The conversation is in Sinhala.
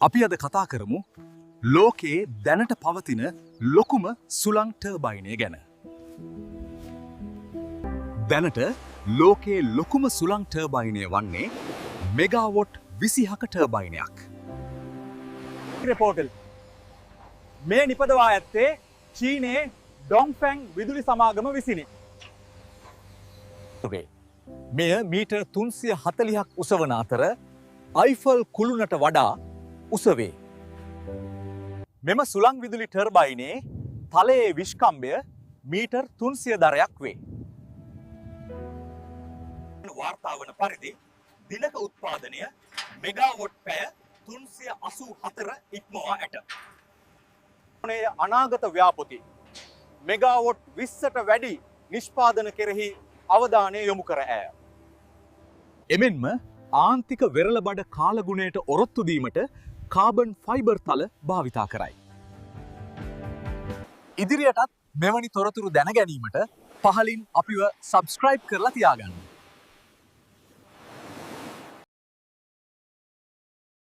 අපි අද කතා කරමු ලෝකයේ දැනට පවතින ලොකුම සුළං ටර්බයිනය ගැන. දැනට ලෝකයේ ලොකුම සුළං ටර්බයිනය වන්නේ මෙගාවොට් 26ක ටර්බයිනයක්. පෝටල් මේ නිපදවා ඇත්තේ චීනයේ ඩොන්ෆැන් විදුලි සමාගම විසිනි. මෙය මීටර් 340ක් උසවන අතර අයිෆල් කුළුණට වඩා උසවේ. මෙම සුළං විදුලි ටර්බයිනේ තලයේ විශ්කම්භය මීටර් 300 දරයක් වේ. වාර්තා වන පරිදි දිනක උත්පාදනය මෙගාවොට් පැය 384 ඉක්මවා ඇත. අනාගත ව්‍යාපෘති මෙගාවොට් 20ට වැඩි නිෂ්පාදන කෙරෙහි අවධානය යොමු කර ඇය. එමෙන්ම ආන්තික වෙරළ බඩ කාලගුණයට ඔරොත්තු දීමට කාබන් ෆයිබර් තල භාවිතා කරයි. ඉදිරියටත් මෙවැනි තොරතුරු දැන ගැනීමට පහලින් අපිව සබ්ස්ක්‍රයිබ් කරලා තියාගන්න.